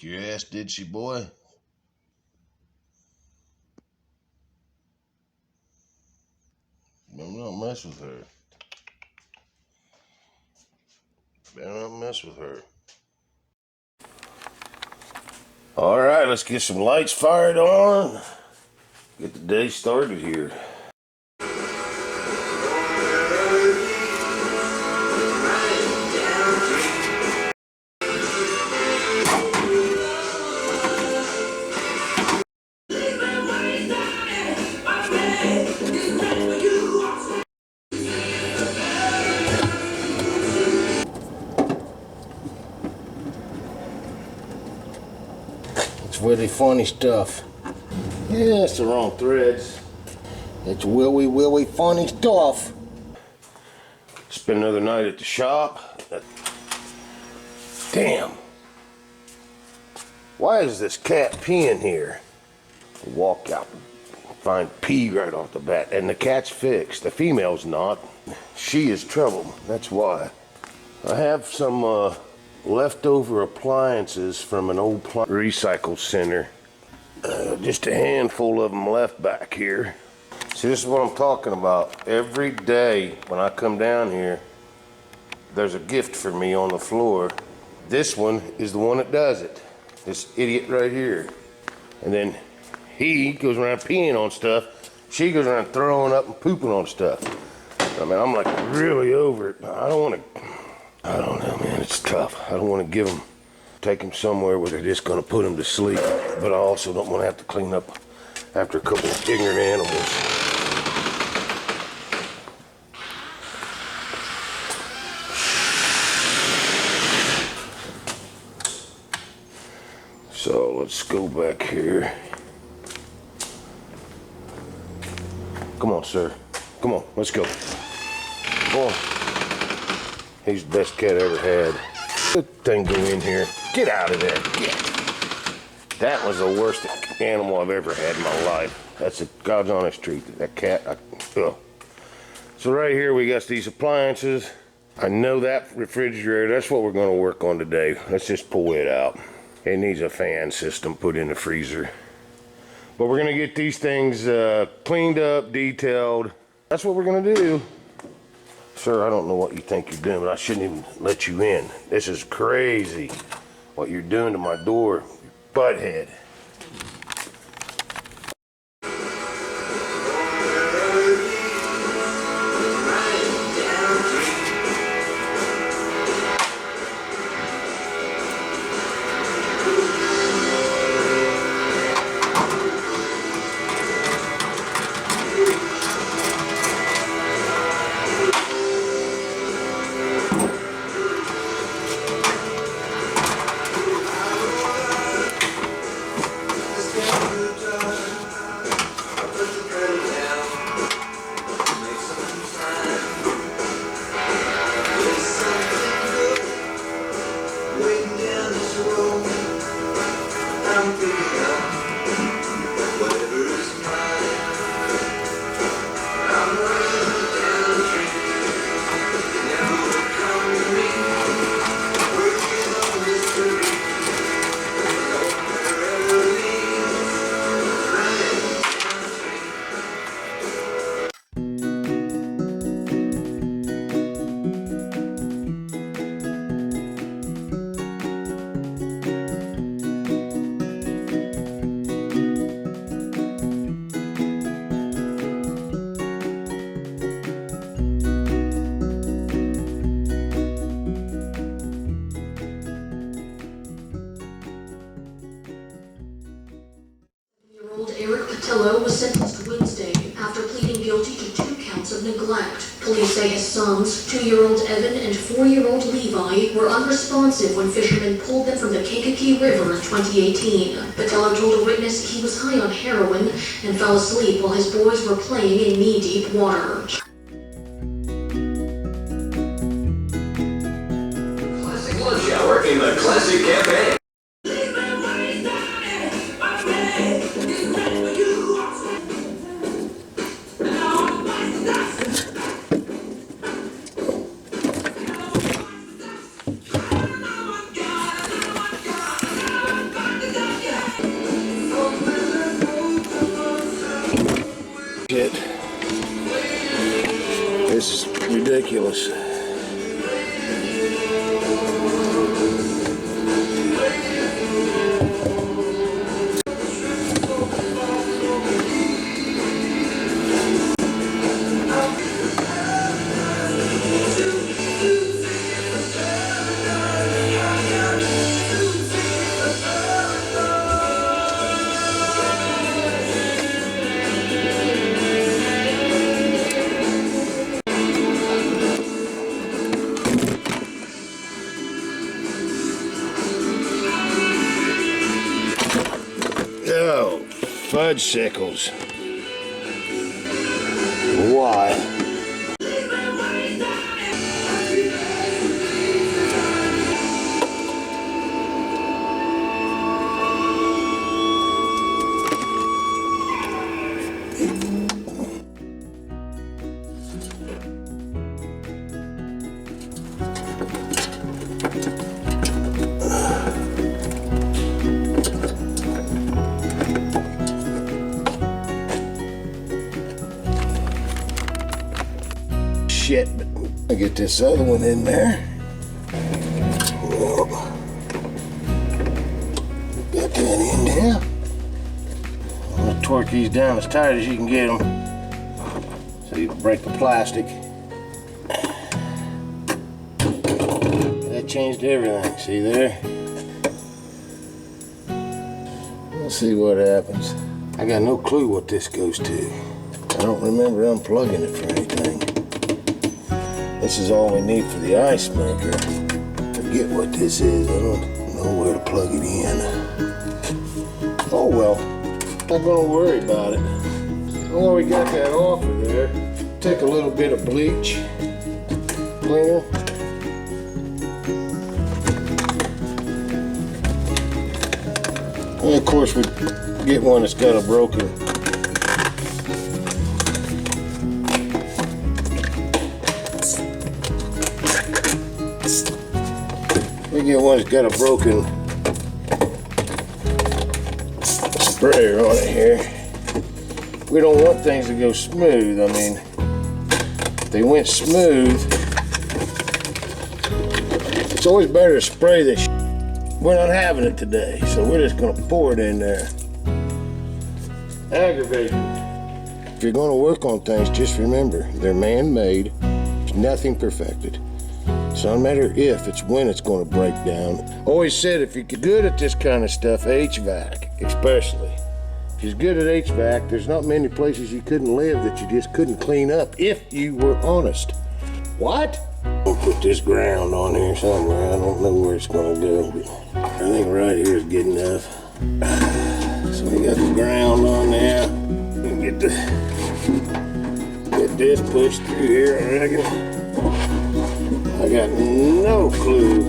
Kick your ass, did she, boy? Better not mess with her. Better not mess with her. All right, let's get some lights fired on. Get the day started here. It's really funny stuff. Yeah, it's the wrong threads. It's willy funny stuff. Spend another night at the shop. Damn. Why is this cat peeing here? Walk out, find pee right off the bat. And the cat's fixed. The female's not. She is trouble. That's why. I have some leftover appliances from an old recycle center. Just a handful of them left back here. See, this is what I'm talking about. Every day when I come down here, there's a gift for me on the floor. This one is the one that does it. This idiot right here. And then he goes around peeing on stuff. She goes around throwing up and pooping on stuff. I mean, I'm like really over it. I don't know, man, it's tough. I don't want to take them somewhere where they're just going to put them to sleep. But I also don't want to have to clean up after a couple of ignorant animals. So let's go back here. Come on, sir. Come on, let's go. Come on. He's the best cat I ever had. Good thing, go in here. Get out of there. Get. That was the worst animal I've ever had in my life. That's a God's honest truth. That cat, ugh. So right here we got these appliances. I know that refrigerator, that's what we're gonna work on today. Let's just pull it out. It needs a fan system put in the freezer. But we're gonna get these things cleaned up, detailed. That's what we're gonna do. Sir, I don't know what you think you're doing, but I shouldn't even let you in. This is crazy what you're doing to my door, you butthead. Was sentenced Wednesday after pleading guilty to 2 counts of neglect. Police say his sons, 2-year-old Evan and 4-year-old Levi, were unresponsive when fishermen pulled them from the Kankakee River in 2018. Patello told a witness he was high on heroin and fell asleep while his boys were playing in knee-deep water. Classic lunch hour in the Classic Cafe. ridiculous. Oh, fudge sickles. Why? Shit, but I'll get this other one in there. Well, got that in there. I'm gonna torque these down as tight as you can get them so you break the plastic. That changed everything, see there? We'll see what happens. I got no clue what this goes to. I don't remember unplugging it for anything. This is all we need for the ice maker. Forget what this is. I don't know where to plug it in. Oh well, not gonna worry about it. While we got that off of there, take a little bit of bleach cleaner. And of course we get one that's got a broken sprayer on it here. We don't want things to go smooth. I mean, if they went smooth, it's always better to spray this. We're not having it today, so we're just gonna pour it in there. Aggravating. If you're gonna work on things, just remember, they're man-made. There's nothing perfected. So no matter if, it's when it's going to break down. Always said if you're good at this kind of stuff, HVAC especially. If you're good at HVAC, there's not many places you couldn't live that you just couldn't clean up if you were honest. What? We'll put this ground on here somewhere. I don't know where it's going to go, but I think right here is good enough. So we got the ground on there. Get this pushed through here, I reckon. I got no clue.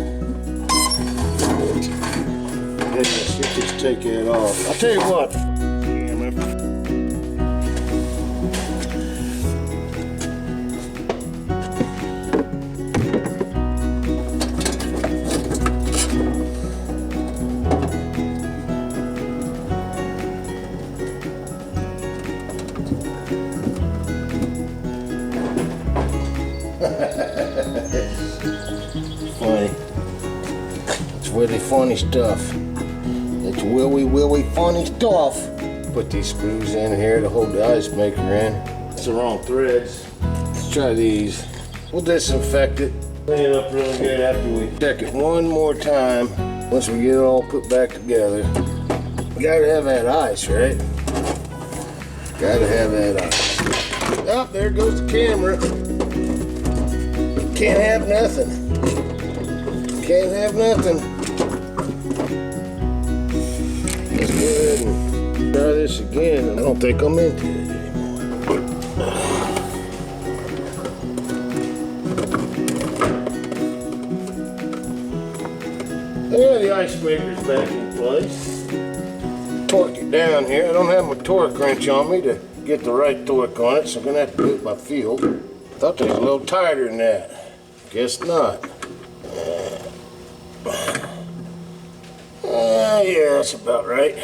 Let's just take that off. I'll tell you what. Funny. It's really funny stuff. It's willy funny stuff. Put these screws in here to hold the ice maker in. It's the wrong threads. Let's try these. We'll disinfect it. Clean it up really good after we check it one more time. Once we get it all put back together. We gotta have that ice, right? Gotta have that ice. Oh, there goes the camera. Can't have nothing. Can't have nothing. Let's go ahead and try this again. I don't think I'm into it anymore. There, the ice maker's back in place. Torque it down here. I don't have my torque wrench on me to get the right torque on it, so I'm gonna have to do it by feel. Thought they was a little tighter than that. Guess not. Yeah, that's about right.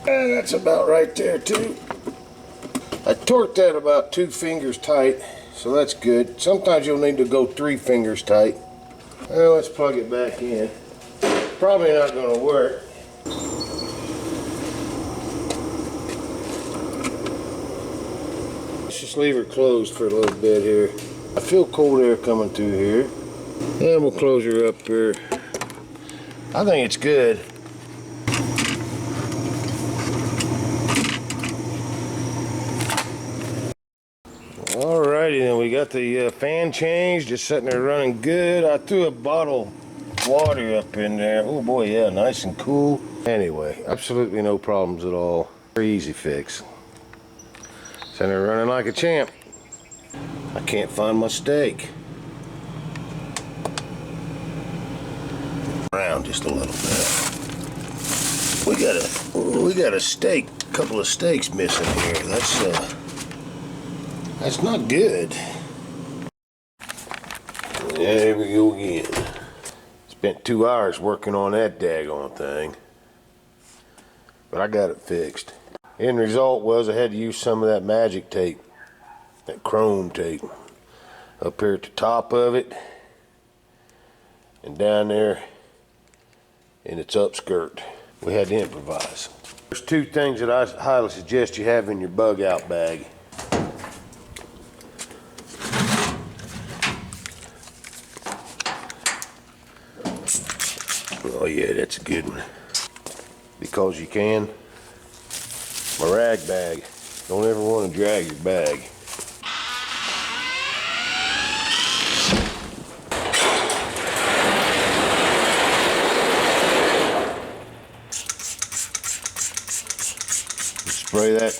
That's about right there too. I torqued that about 2 fingers tight, So that's good. Sometimes you'll need to go 3 fingers tight. Well, let's plug it back in. Probably not going to work. Let's just leave her closed for a little bit here. I feel cold air coming through here. And we'll close her up here. I think it's good. Alrighty then, we got the fan changed, just sitting there running good. I threw a bottle of water up in there. Oh boy, yeah, nice and cool. Anyway, absolutely no problems at all. Very easy fix. Sitting there running like a champ. I can't find my steak. Around just a little bit. We got a steak, a couple of steaks missing here. That's not good. There we go again. Spent 2 hours working on that daggone thing, but I got it fixed. End result was I had to use some of that magic tape, that chrome tape, up here at the top of it and down there in its upskirt. We had to improvise. There's 2 things that I highly suggest you have in your bug out bag. Oh yeah, that's a good one. Because you can. My rag bag. Don't ever want to drag your bag. Spray that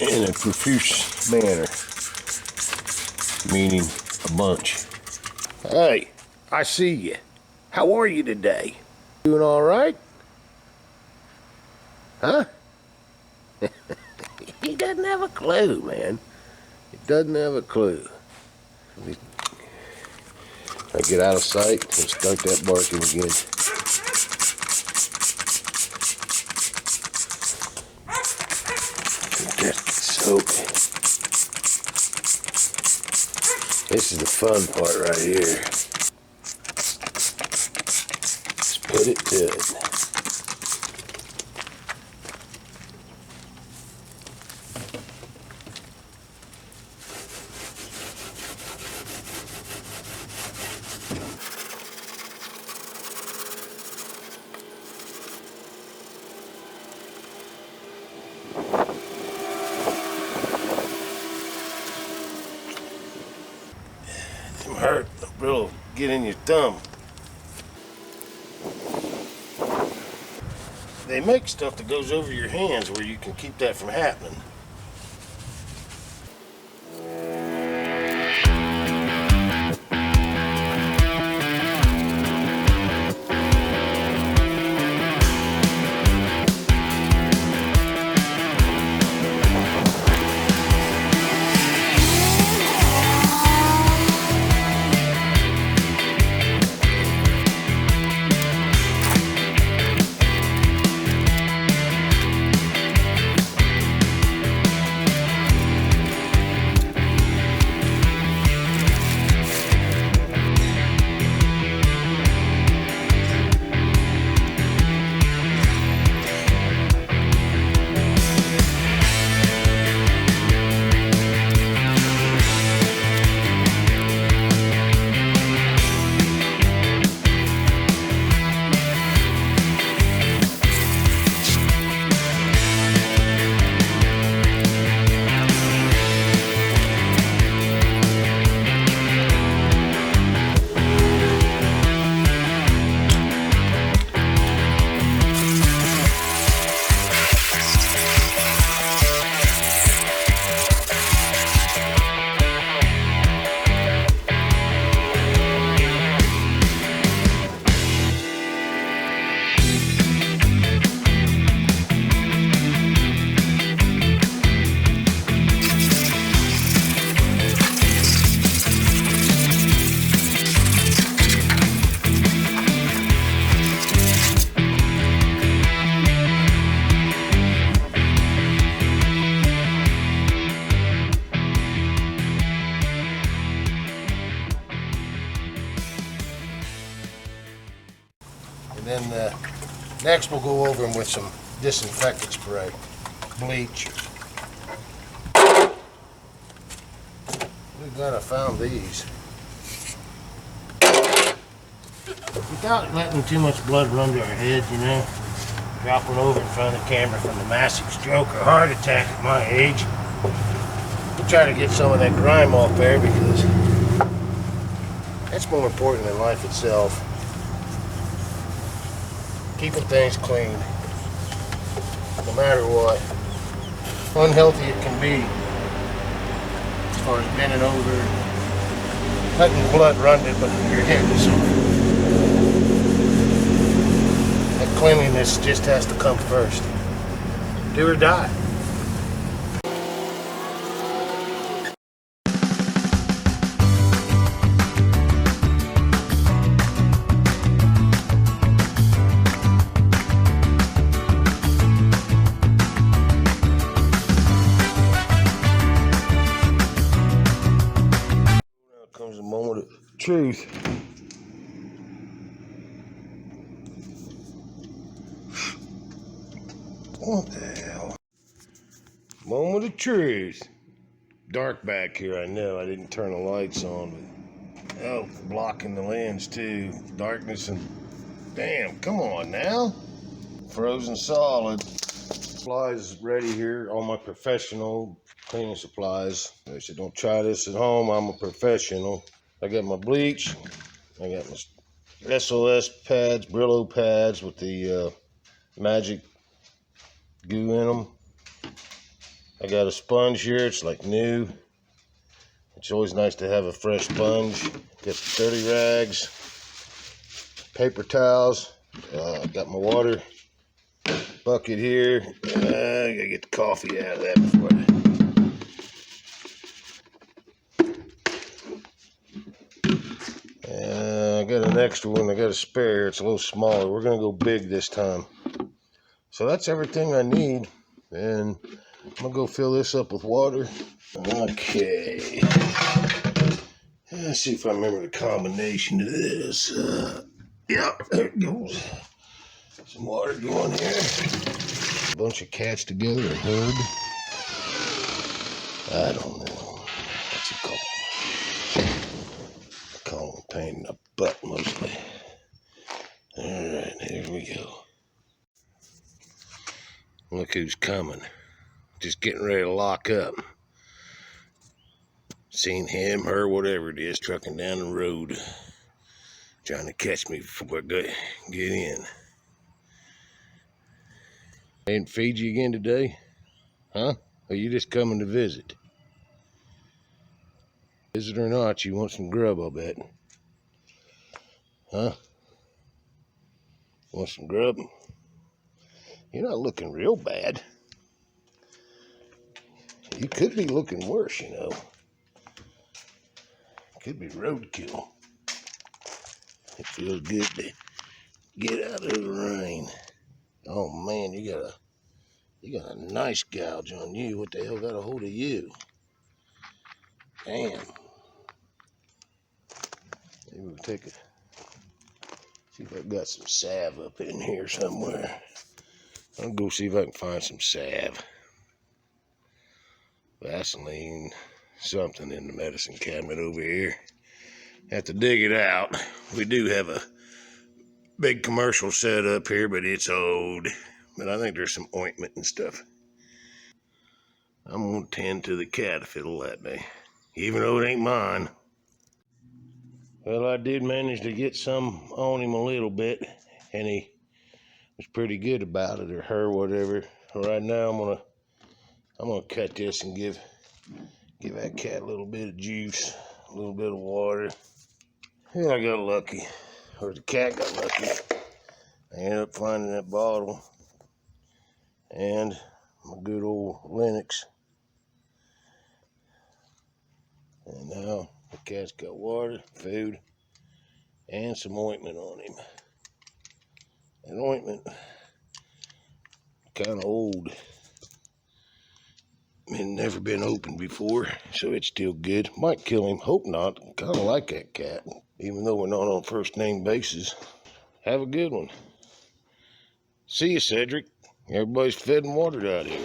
in a profuse manner, meaning a bunch. Hey, I see you. How are you today? Doing all right? Huh? He doesn't have a clue, man. He doesn't have a clue. I get out of sight and start that barking again. Soak. This is the fun part right here. Let's put it to it. Hurt, bro, get in your thumb. They make stuff that goes over your hands where you can keep that from happening. Next, we'll go over them with some disinfectant spray, bleach. We're glad I found these. Without letting too much blood run to our heads, you know, dropping over in front of the camera from a massive stroke or heart attack at my age. We'll try to get some of that grime off there because that's more important than life itself. Keeping things clean, no matter what. Unhealthy it can be, as far as bending over, letting blood run to your head and so forth. That cleanliness just has to come first. Do or die. Comes the moment of truth. What the hell? Moment of truth. Dark back here, I know. I didn't turn the lights on, but oh, blocking the lens too. Darkness and damn, come on now. Frozen solid. Supplies ready here. All my professional cleaning supplies. I said, don't try this at home. I'm a professional. I got my bleach. I got my SOS pads, Brillo pads with the magic goo in them. I got a sponge here. It's like new. It's always nice to have a fresh sponge. Got some dirty rags, paper towels. Got my water bucket here. I gotta get the coffee out of that before I got an extra one. I got a spare. It's a little smaller. We're gonna go big this time. So that's everything I need, and I'm gonna go fill this up with water. Okay. Let's see if I remember the combination of this. Yep, there it goes. Some water going here. A bunch of cats together, a herd. I don't know. What's it called? I call them a pain in the butt mostly. Alright, here we go. Look who's coming. Just getting ready to lock up. Seen him, her, whatever it is, trucking down the road. Trying to catch me before I get in. Didn't feed you again today? Huh? Or you just coming to visit? Visit or not, you want some grub, I bet. Huh? Want some grub? You're not looking real bad. You could be looking worse, you know. Could be roadkill. It feels good to get out of the rain. Oh man, you got a nice gouge on you. What the hell got a hold of you? Damn. Maybe we'll take it. See if I've got some salve up in here somewhere. I'll go see if I can find some salve. Vaseline, something in the medicine cabinet over here. Have to dig it out. We do have a big commercial set up here, but it's old. But I think there's some ointment and stuff. I'm gonna tend to the cat if it'll let me, even though it ain't mine. Well, I did manage to get some on him a little bit, and he was pretty good about it, or her, whatever. Right now, I'm gonna cut this and give that cat a little bit of juice, a little bit of water. Yeah, I got lucky, or the cat got lucky. I ended up finding that bottle and my good old Linux. And now the cat's got water, food, and some ointment on him. That ointment, kind of old. It never been opened before, so it's still good. Might kill him, hope not. Kind of like that cat, even though we're not on first name basis. Have a good one. See you, Cedric. Everybody's fed and watered out here.